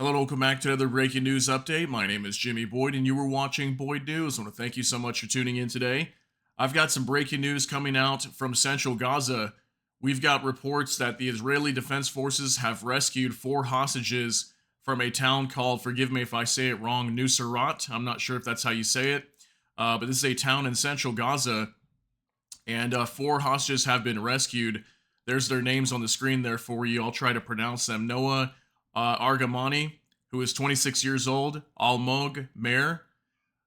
Hello and welcome back to another breaking news update. My name is Jimmy Boyd, and you were watching Boyd News. I want to thank you so much for tuning in today. I've got some breaking news coming out from central Gaza. We've got reports that the Israeli Defense Forces have rescued four hostages from a town called, forgive me if I say it wrong, Nuseirat. I'm not sure if that's how you say it, but this is a town in central Gaza, and four hostages have been rescued. There's their names on the screen there for you. I'll try to pronounce them. Noah Argamani, who is 26 years old, Almog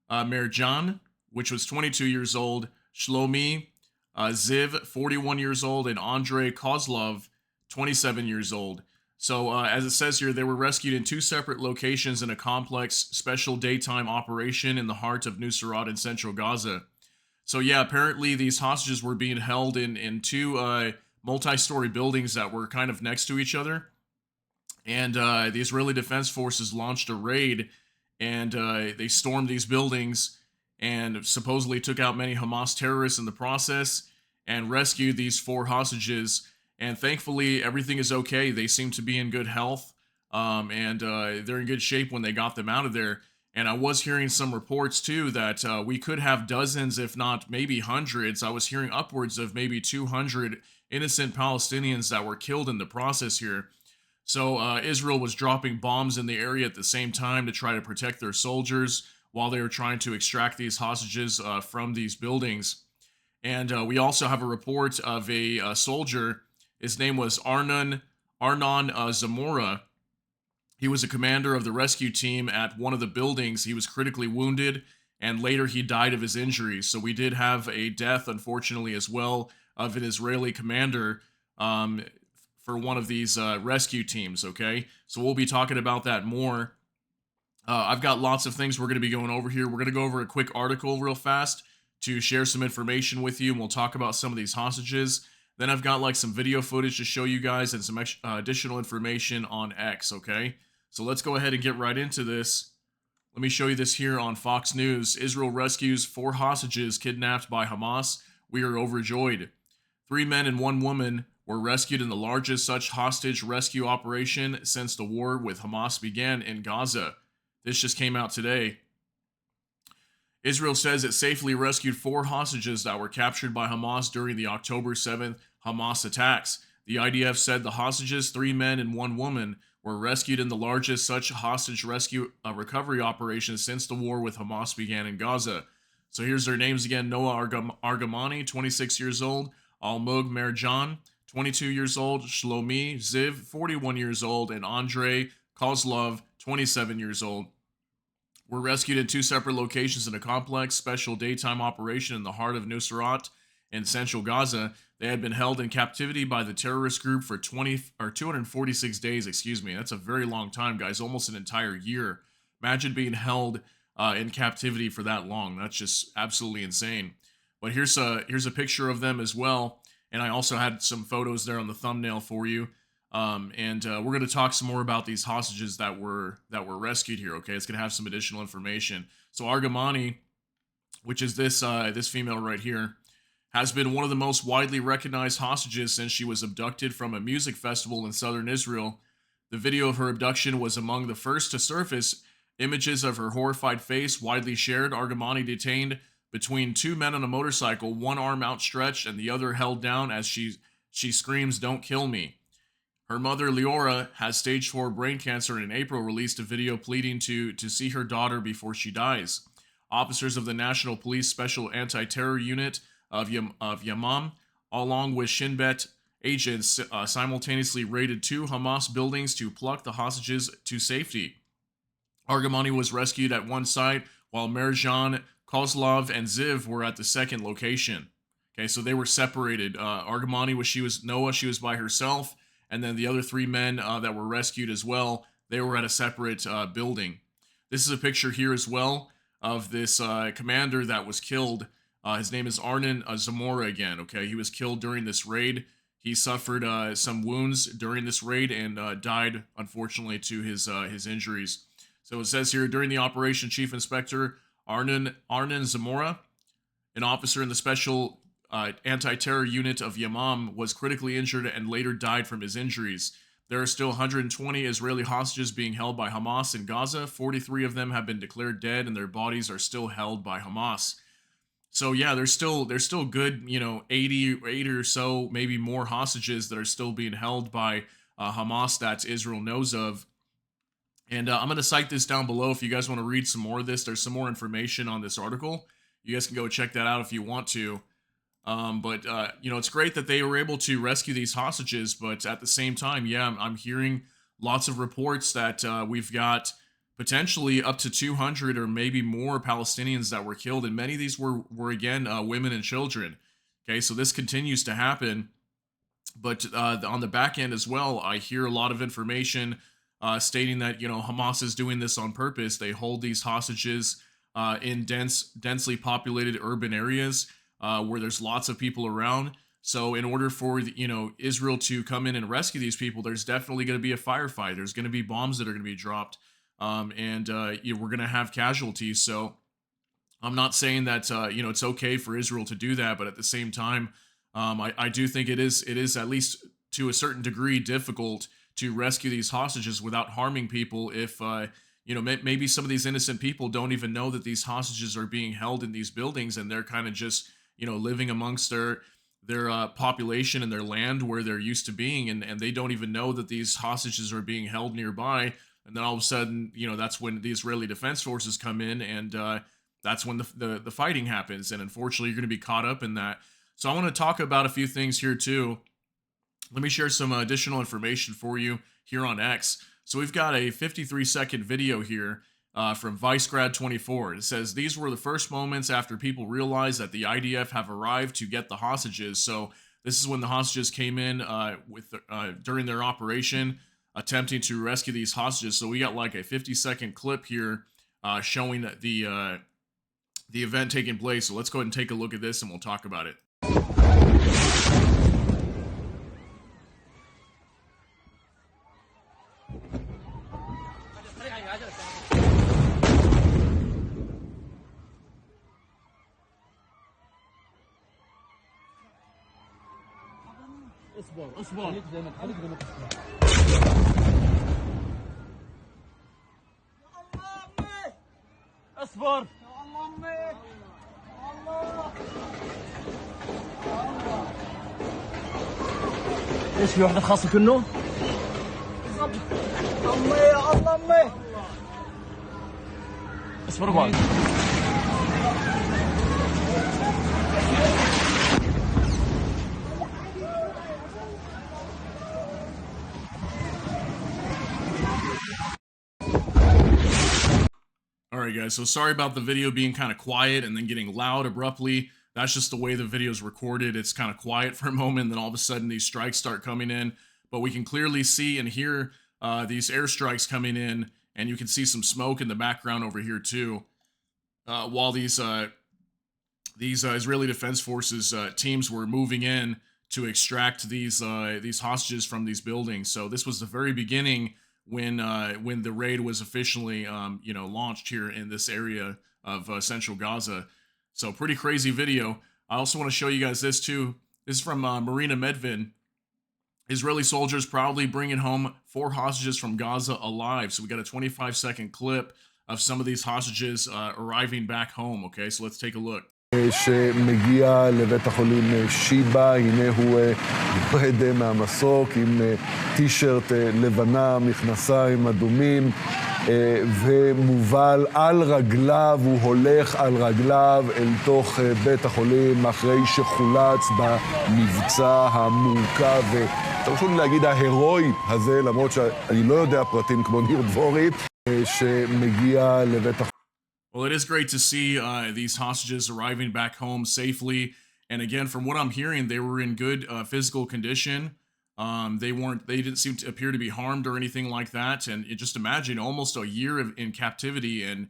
Merjan, which was 22 years old, Shlomi Ziv, 41 years old, and Andrei Kozlov, 27 years old. So, as it says here, they were rescued in two separate locations in a complex special daytime operation in the heart of Nuseirat in central Gaza. So, yeah, apparently these hostages were being held in two multi-story buildings that were kind of next to each other. And the Israeli Defense Forces launched a raid, and they stormed these buildings and supposedly took out many Hamas terrorists in the process and rescued these four hostages. And thankfully, everything is okay. They seem to be in good health, and they're in good shape when they got them out of there. And I was hearing some reports too that we could have dozens, if not maybe hundreds. I was hearing upwards of maybe 200 innocent Palestinians that were killed in the process here. So Israel was dropping bombs in the area at the same time to try to protect their soldiers while they were trying to extract these hostages from these buildings. And we also have a report of a soldier. His name was Arnon Zamora. He was a commander of the rescue team at one of the buildings. He was critically wounded, and later he died of his injuries. So we did have a death, unfortunately, as well, of an Israeli commander for one of these rescue teams, okay? So we'll be talking about that more. I've got lots of things we're going to be going over here. We're going to go over a quick article real fast to share some information with you, and we'll talk about some of these hostages. Then I've got like some video footage to show you guys and some additional information on X, okay? So let's go ahead and get right into this. Let me show you this here on Fox News. Israel rescues four hostages kidnapped by Hamas. We are overjoyed. 3 men and 1 woman were rescued in the largest such hostage rescue operation since the war with Hamas began in Gaza. This just came out today. Israel says it safely rescued 4 hostages that were captured by Hamas during the October 7th Hamas attacks. The IDF said the hostages, 3 men and 1 woman, were rescued in the largest such hostage rescue recovery operation since the war with Hamas began in Gaza. So here's their names again. Noah Argamani, 26 years old, Almog Merjan, 22 years old, Shlomi Ziv, 41 years old, and Andrei Kozlov, 27 years old. Were rescued in 2 separate locations in a complex special daytime operation in the heart of Nuseirat in central Gaza. They had been held in captivity by the terrorist group for 246 days, excuse me. That's a very long time, guys, almost an entire year. Imagine being held in captivity for that long. That's just absolutely insane. But here's a picture of them as well. And I also had some photos there on the thumbnail for you. We're going to talk some more about these hostages that were rescued here. Okay, it's going to have some additional information. So Argamani, which is this female right here, has been one of the most widely recognized hostages since she was abducted from a music festival in southern Israel. The video of her abduction was among the first to surface. Images of her horrified face widely shared. Argamani detained between 2 men on a motorcycle, one arm outstretched and the other held down as she screams, "Don't kill me." Her mother, Leora, has stage 4 brain cancer and in April released a video pleading to see her daughter before she dies. Officers of the National Police Special Anti-Terror Unit of Yamam, along with Shin Bet agents, simultaneously raided 2 Hamas buildings to pluck the hostages to safety. Argamani was rescued at one site, while Merjan, Kozlov, and Ziv were at the second location. Okay, so they were separated. Argamani Noah, she was by herself, and then the other 3 men that were rescued as well, they were at a separate building. This is a picture here as well of this commander that was killed. His name is Arnon Zamora again. Okay, he was killed during this raid. He suffered some wounds during this raid and died, unfortunately, to his injuries. So it says here, during the operation, Chief Inspector Arnon Zamora, an officer in the Special Anti-Terror Unit of Yamam, was critically injured and later died from his injuries. There are still 120 Israeli hostages being held by Hamas in Gaza. 43 of them have been declared dead, and their bodies are still held by Hamas. So yeah, there's still good, 80 or so, maybe more hostages that are still being held by Hamas that Israel knows of. And I'm going to cite this down below if you guys want to read some more of this. There's some more information on this article. You guys can go check that out if you want to. But it's great that they were able to rescue these hostages. But at the same time, yeah, I'm hearing lots of reports that we've got potentially up to 200 or maybe more Palestinians that were killed, and many of these were again women and children. Okay, so this continues to happen. But on the back end as well, I hear a lot of information stating that Hamas is doing this on purpose. They hold these hostages in densely populated urban areas where there's lots of people around. So in order for Israel to come in and rescue these people, there's definitely going to be a firefight. There's going to be bombs that are going to be dropped, and we're going to have casualties. So I'm not saying that it's okay for Israel to do that, but at the same time, I do think it is at least to a certain degree difficult to rescue these hostages without harming people. If maybe some of these innocent people don't even know that these hostages are being held in these buildings, and they're kind of just living amongst their population and their land where they're used to being, and they don't even know that these hostages are being held nearby. And then all of a sudden, that's when the Israeli Defense Forces come in, and that's when the fighting happens. And unfortunately, you're going to be caught up in that. So I want to talk about a few things here too. Let me share some additional information for you here on X. So we've got a 53-second video here from ViceGrad24. It says, these were the first moments after people realized that the IDF have arrived to get the hostages. So this is when the hostages came in during their operation, attempting to rescue these hostages. So we got like a 50-second clip here showing the event taking place. So let's go ahead and take a look at this and we'll talk about it. اصبر خليك زي ما اصبر ايش في وحده خاصه كنه امي يا الله امي اصبر بعد. Alright guys, so sorry about the video being kind of quiet and then getting loud abruptly. That's just the way the video is recorded. It's kind of quiet for a moment, then all of a sudden these strikes start coming in. But we can clearly see and hear these airstrikes coming in, and you can see some smoke in the background over here too. While these Israeli Defense Forces teams were moving in to extract these hostages from these buildings. So this was the very beginning when the raid was officially launched here in this area of central Gaza. So pretty crazy video. I also want to show you guys this too. This is from Marina Medvin. Israeli soldiers proudly bringing home 4 hostages from Gaza alive. So we got a 25-second clip of some of these hostages arriving back home. Okay, so let's take a look. שמגיע לבית החולים שיבה, הנה הוא יורד מהמסוק עם טישרט לבנה, מכנסיים אדומים, ומובל על רגליו, הוא הולך על רגליו אל תוך בית החולים אחרי שחולץ במבצע המורכב, תרשו לי להגיד ההירואי הזה, למרות שאני לא יודע פרטים כמו ניר דבורי, שמגיע לבית החולים. Well, it is great to see these hostages arriving back home safely. And again, from what I'm hearing, they were in good physical condition. They didn't seem to appear to be harmed or anything like that. And just imagine almost a year in captivity, and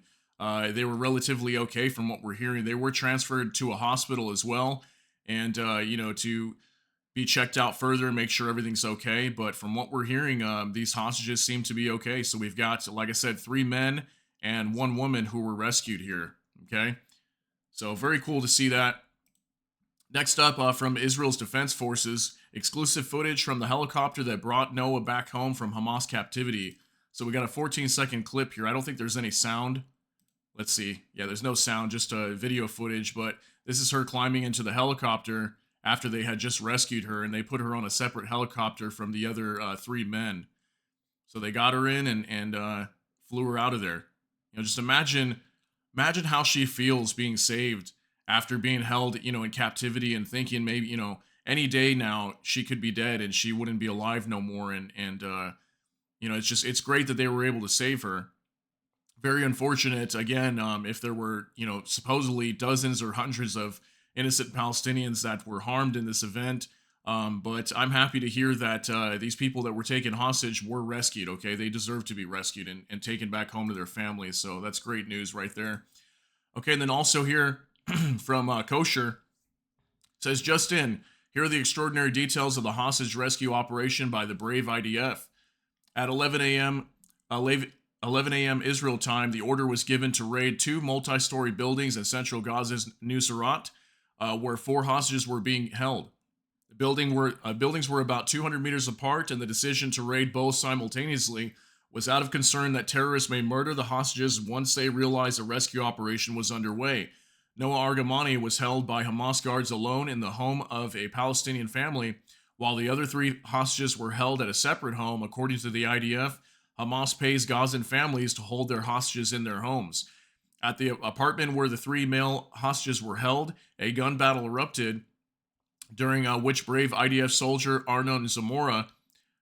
they were relatively okay from what we're hearing. They were transferred to a hospital as well, and to be checked out further and make sure everything's okay. But from what we're hearing, these hostages seem to be okay. So we've got, like I said, 3 men and 1 woman who were rescued here. Okay, so very cool to see that. Next up, from Israel's Defense Forces, exclusive footage from the helicopter that brought Noah back home from Hamas captivity. So we got a 14-second clip here. I don't think there's any sound. Let's see. Yeah, there's no sound, just video footage, but this is her climbing into the helicopter after they had just rescued her, and they put her on a separate helicopter from the other 3 men. So they got her in and flew her out of there. Just imagine how she feels being saved after being held, in captivity, and thinking maybe, any day now she could be dead and she wouldn't be alive no more. And it's great that they were able to save her. Very unfortunate, again, if there were, supposedly dozens or hundreds of innocent Palestinians that were harmed in this event. But I'm happy to hear that these people that were taken hostage were rescued, okay? They deserve to be rescued and taken back home to their families. So that's great news right there. Okay, and then also here from Kosher, says, just in, here are the extraordinary details of the hostage rescue operation by the brave IDF. At 11 a.m. Israel time, the order was given to raid 2 multi-story buildings in central Gaza's Nuseirat, where 4 hostages were being held. The buildings were about 200 meters apart, and the decision to raid both simultaneously was out of concern that terrorists may murder the hostages once they realized a rescue operation was underway. Noah Argamani was held by Hamas guards alone in the home of a Palestinian family, while the other 3 hostages were held at a separate home. According to the IDF, Hamas pays Gazan families to hold their hostages in their homes. At the apartment where the 3 male hostages were held, a gun battle erupted, during which brave IDF soldier Arnon Zamora,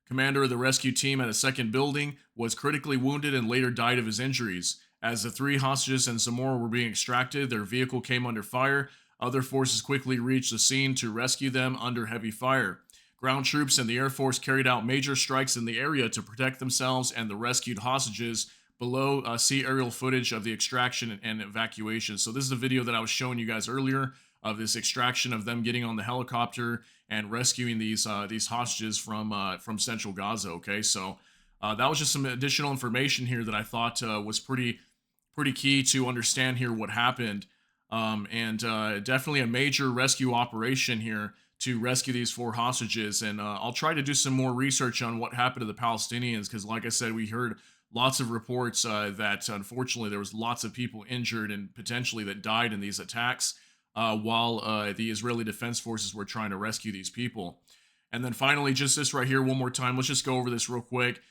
commander of the rescue team at a second building, was critically wounded and later died of his injuries. As the 3 hostages and Zamora were being extracted, their vehicle came under fire. Other forces quickly reached the scene to rescue them under heavy fire. Ground troops and the Air Force carried out major strikes in the area to protect themselves and the rescued hostages. Below, see aerial footage of the extraction and evacuation. So this is a video that I was showing you guys earlier of this extraction of them getting on the helicopter and rescuing these hostages from central Gaza. Okay, so that was just some additional information here that I thought was pretty key to understand here what happened, and definitely a major rescue operation here to rescue these 4 hostages. And I'll try to do some more research on what happened to the Palestinians, because like I said, we heard lots of reports that unfortunately there was lots of people injured and potentially that died in these attacks, while the Israeli Defense Forces were trying to rescue these people. And then finally, just this right here one more time. Let's just go over this real quick.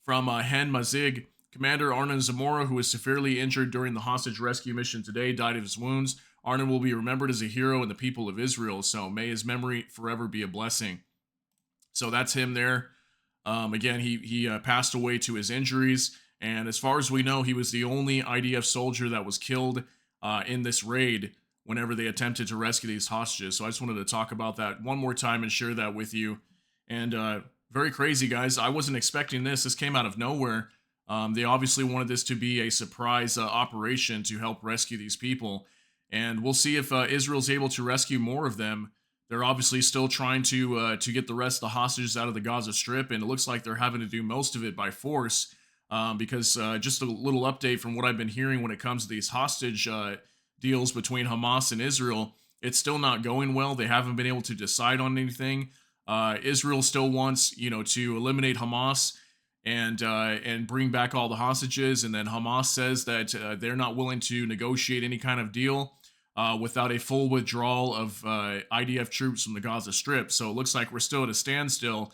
From Hen Mazig, Commander Arnon Zamora, who was severely injured during the hostage rescue mission today, died of his wounds. Arnon will be remembered as a hero in the people of Israel, so may his memory forever be a blessing. So that's him there. Again, he passed away to his injuries, and as far as we know, he was the only IDF soldier that was killed in this raid whenever they attempted to rescue these hostages. So I just wanted to talk about that one more time and share that with you. And very crazy, guys. I wasn't expecting this. This came out of nowhere. They obviously wanted this to be a surprise operation to help rescue these people. And we'll see if Israel's able to rescue more of them. They're obviously still trying to get the rest of the hostages out of the Gaza Strip, and it looks like they're having to do most of it by force, because just a little update from what I've been hearing when it comes to these hostage deals between Hamas and Israel, it's still not going well. They haven't been able to decide on anything. Israel still wants, to eliminate Hamas and bring back all the hostages, and then Hamas says that they're not willing to negotiate any kind of deal without a full withdrawal of IDF troops from the Gaza Strip. So it looks like we're still at a standstill,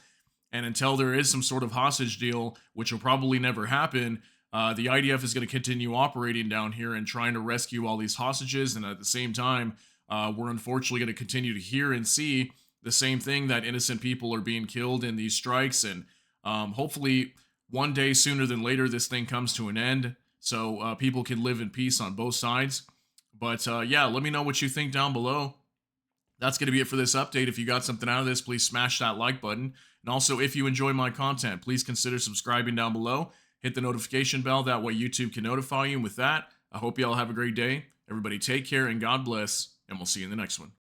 and until there is some sort of hostage deal, which will probably never happen, the IDF is going to continue operating down here and trying to rescue all these hostages. And at the same time, we're unfortunately going to continue to hear and see the same thing, that innocent people are being killed in these strikes. And hopefully one day sooner than later, this thing comes to an end, so people can live in peace on both sides. But yeah, let me know what you think down below. That's going to be it for this update. If you got something out of this, please smash that like button. And also, if you enjoy my content, please consider subscribing down below. Hit the notification bell. That way YouTube can notify you. And with that, I hope you all have a great day. Everybody take care and God bless. And we'll see you in the next one.